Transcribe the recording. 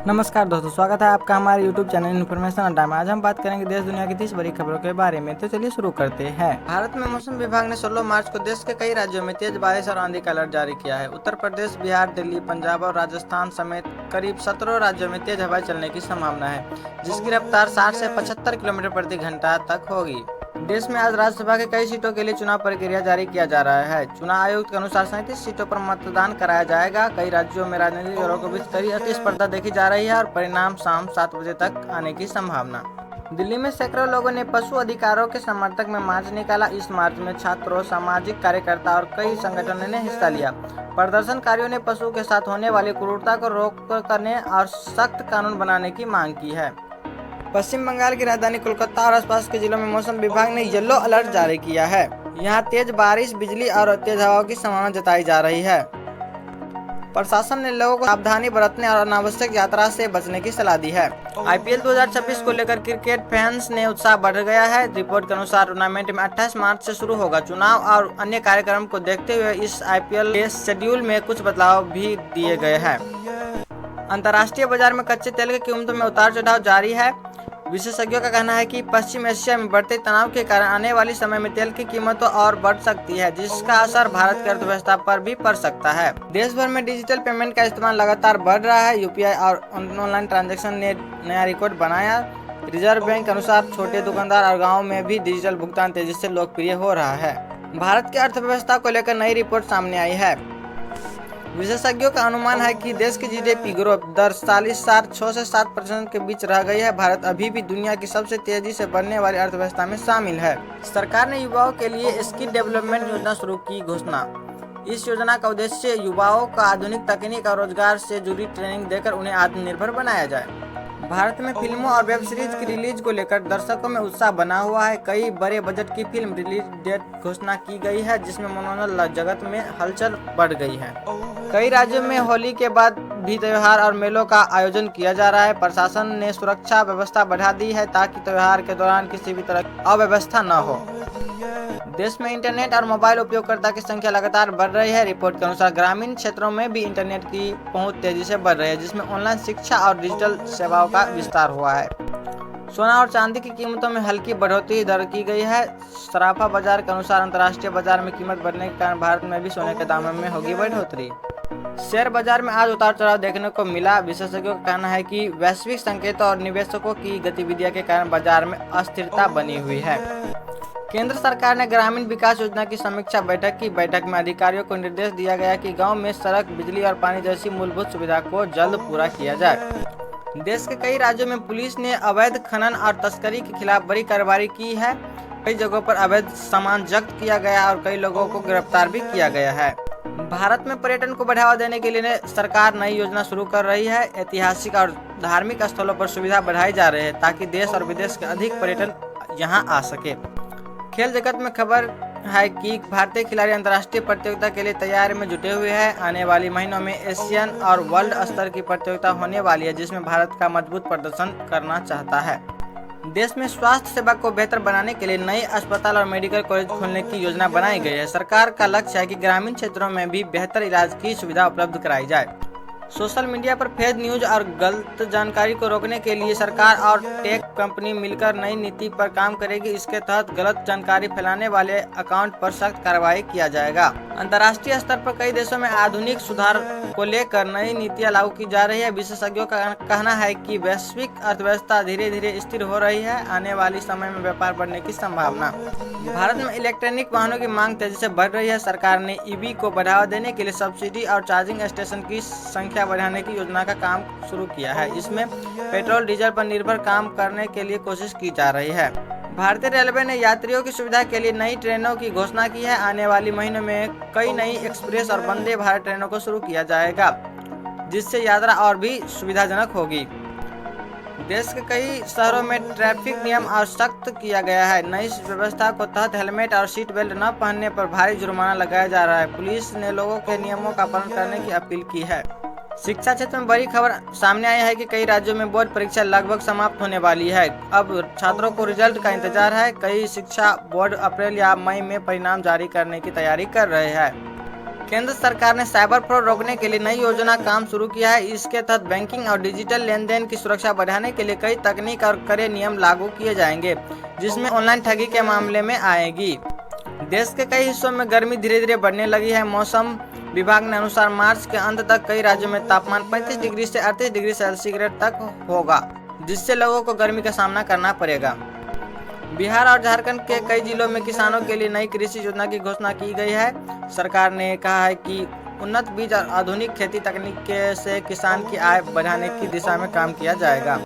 नमस्कार दोस्तों, स्वागत है आपका हमारे YouTube चैनल इन्फॉर्मेशन अड्डा में। आज हम बात करेंगे देश दुनिया की 30 बड़ी खबरों के बारे में। तो चलिए शुरू करते हैं। भारत में मौसम विभाग ने 16 मार्च को देश के कई राज्यों में तेज बारिश और आंधी का अलर्ट जारी किया है। उत्तर प्रदेश, बिहार, दिल्ली, पंजाब और राजस्थान समेत करीब 17 राज्यों में तेज हवाएं चलने की संभावना है, जिसकी रफ्तार 60 से 75 किलोमीटर प्रति घंटा तक होगी। देश में आज राज्यसभा के कई सीटों के लिए चुनाव प्रक्रिया जारी किया जा रहा है। चुनाव आयोग के अनुसार 37 सीटों पर मतदान कराया जाएगा। कई राज्यों में राजनीतिक दलों के बीच कड़ी प्रतिस्पर्धा देखी जा रही है और परिणाम शाम 7 बजे तक आने की संभावना। दिल्ली में सैकड़ों लोगों ने पशु अधिकारों के समर्थक में मार्च निकाला। इस मार्च में छात्रों, सामाजिक कार्यकर्ता और कई संगठनों ने हिस्सा लिया। प्रदर्शनकारियों ने पशु के साथ होने वाली क्रूरता को रोक करने और सख्त कानून बनाने की मांग की है। पश्चिम बंगाल की राजधानी कोलकाता और आसपास के जिलों में मौसम विभाग ने येलो अलर्ट जारी किया है। यहां तेज बारिश, बिजली और तेज हवाओं की संभावना जताई जा रही है। प्रशासन ने लोगों को सावधानी बरतने और अनावश्यक यात्रा से बचने की सलाह दी है। IPL 2026 को लेकर क्रिकेट फैंस ने उत्साह बढ़ गया है। रिपोर्ट के अनुसार टूर्नामेंट में 28 मार्च से शुरू होगा। चुनाव और अन्य कार्यक्रम को देखते हुए इस IPL के शेड्यूल में कुछ बदलाव भी दिए गए हैं। अंतर्राष्ट्रीय बाजार में कच्चे तेल की कीमतों में उतार चढ़ाव जारी है। विशेषज्ञों का कहना है कि पश्चिम एशिया में बढ़ते तनाव के कारण आने वाले समय में तेल की कीमतों और बढ़ सकती है, जिसका असर भारत की अर्थव्यवस्था पर भी पड़ सकता है। देश भर में डिजिटल पेमेंट का इस्तेमाल लगातार बढ़ रहा है। UPI और ऑनलाइन ट्रांजैक्शन ने नया रिकॉर्ड बनाया। रिजर्व बैंक के अनुसार छोटे दुकानदार और गाँव में भी डिजिटल भुगतान तेजी से लोकप्रिय हो रहा है। भारत की अर्थव्यवस्था को लेकर नई रिपोर्ट सामने आई है। विशेषज्ञों का अनुमान है कि देश की GDP ग्रोथ दर 6 से 7% के बीच रह गई है। भारत अभी भी दुनिया की सबसे तेजी से बढ़ने वाली अर्थव्यवस्था में शामिल है। सरकार ने युवाओं के लिए स्किल डेवलपमेंट योजना शुरू की घोषणा। इस योजना का उद्देश्य युवाओं को आधुनिक तकनीक और रोजगार से जुड़ी ट्रेनिंग देकर उन्हें आत्मनिर्भर बनाया जाए। भारत में फिल्मों और वेब सीरीज की रिलीज को लेकर दर्शकों में उत्साह बना हुआ है। कई बड़े बजट की फिल्म रिलीज डेट घोषणा की गई है, जिसमें मनोरंजन जगत में हलचल बढ़ गई है। कई राज्यों में होली के बाद भी त्योहार और मेलों का आयोजन किया जा रहा है। प्रशासन ने सुरक्षा व्यवस्था बढ़ा दी है ताकि त्योहार के दौरान किसी भी तरह की अव्यवस्था न हो। देश में इंटरनेट और मोबाइल उपयोगकर्ता की संख्या लगातार बढ़ रही है। रिपोर्ट के अनुसार ग्रामीण क्षेत्रों में भी इंटरनेट की पहुंच तेजी से बढ़ रही है, जिसमें ऑनलाइन शिक्षा और डिजिटल सेवाओं का विस्तार हुआ है। सोना और चांदी की कीमतों में हल्की बढ़ोतरी दर्ज की गई है। सराफा बाजार के अनुसार अंतर्राष्ट्रीय बाजार में कीमत बढ़ने के कारण भारत में भी सोने के दामों में होगी बढ़ोतरी। शेयर बाजार में आज उतार चढ़ाव देखने को मिला। विशेषज्ञों का कहना है कि वैश्विक संकेतों और निवेशकों की गतिविधियों के कारण बाजार में अस्थिरता बनी हुई है। केंद्र सरकार ने ग्रामीण विकास योजना की समीक्षा बैठक की। बैठक में अधिकारियों को निर्देश दिया गया कि गांव में सड़क, बिजली और पानी जैसी मूलभूत सुविधा को जल्द पूरा किया जाए। देश के कई राज्यों में पुलिस ने अवैध खनन और तस्करी के खिलाफ बड़ी कार्रवाई की है। कई जगहों पर अवैध सामान जब्त किया गया और कई लोगों को गिरफ्तार भी किया गया है। भारत में पर्यटन को बढ़ावा देने के लिए सरकार नई योजना शुरू कर रही है। ऐतिहासिक और धार्मिक स्थलों पर सुविधा बढ़ाई जा रही है ताकि देश और विदेश के अधिक पर्यटन यहां आ सके। खेल जगत में खबर है कि भारतीय खिलाड़ी अंतर्राष्ट्रीय प्रतियोगिता के लिए तैयारी में जुटे हुए हैं। आने वाले महीनों में एशियन और वर्ल्ड स्तर की प्रतियोगिता होने वाली है, जिसमें भारत का मजबूत प्रदर्शन करना चाहता है। देश में स्वास्थ्य सेवा को बेहतर बनाने के लिए नए अस्पताल और मेडिकल कॉलेज खोलने की योजना बनाई गई है। सरकार का लक्ष्य है कि ग्रामीण क्षेत्रों में भी बेहतर इलाज की सुविधा उपलब्ध कराई जाए। सोशल मीडिया पर फेक न्यूज और गलत जानकारी को रोकने के लिए सरकार और टेक कंपनी मिलकर नई नीति पर काम करेगी। इसके तहत गलत जानकारी फैलाने वाले अकाउंट पर सख्त कार्रवाई किया जाएगा। अंतर्राष्ट्रीय स्तर पर कई देशों में आधुनिक सुधार को लेकर नई नीतियां लागू की जा रही है। विशेषज्ञों का कहना है कि वैश्विक अर्थव्यवस्था धीरे धीरे स्थिर हो रही है। आने वाले समय में व्यापार बढ़ने की संभावना। भारत में इलेक्ट्रॉनिक वाहनों की मांग तेजी से बढ़ रही है। सरकार ने EV को बढ़ावा देने के लिए सब्सिडी और चार्जिंग स्टेशन की संख्या बढ़ाने की योजना का काम शुरू किया है। इसमें पेट्रोल डीजल पर निर्भर काम करने के लिए कोशिश की जा रही है। भारतीय रेलवे ने यात्रियों की सुविधा के लिए नई ट्रेनों की घोषणा की है। आने वाले महीनों में कई नई एक्सप्रेस और वंदे भारत ट्रेनों को शुरू किया जाएगा, जिससे यात्रा और भी सुविधाजनक होगी। देश के कई शहरों में ट्रैफिक नियम और सख्त किया गया है। नई व्यवस्था को तहत हेलमेट और सीट बेल्ट न पहनने पर भारी जुर्माना लगाया जा रहा है। पुलिस ने लोगों के नियमों का पालन करने की अपील की है। शिक्षा क्षेत्र में बड़ी खबर सामने आई है कि कई राज्यों में बोर्ड परीक्षा लगभग समाप्त होने वाली है। अब छात्रों को रिजल्ट का इंतजार है। कई शिक्षा बोर्ड अप्रैल या मई में परिणाम जारी करने की तैयारी कर रहे हैं। केंद्र सरकार ने साइबर फ्रॉड रोकने के लिए नई योजना काम शुरू किया है। इसके तहत बैंकिंग और डिजिटल लेन देन की सुरक्षा बढ़ाने के लिए कई तकनीक और कड़े नियम लागू किए जाएंगे, जिसमें ऑनलाइन ठगी के मामले में आएगी। देश के कई हिस्सों में गर्मी धीरे धीरे बढ़ने लगी है। मौसम विभाग ने अनुसार मार्च के अंत तक कई राज्यों में तापमान 35 डिग्री से 38 डिग्री सेल्सियस तक होगा, जिससे लोगों को गर्मी का सामना करना पड़ेगा। बिहार और झारखंड के कई जिलों में किसानों के लिए नई कृषि योजना की घोषणा की गई है। सरकार ने कहा है कि उन्नत बीज और आधुनिक खेती तकनीक से किसान की आय बढ़ाने की दिशा में काम किया जाएगा।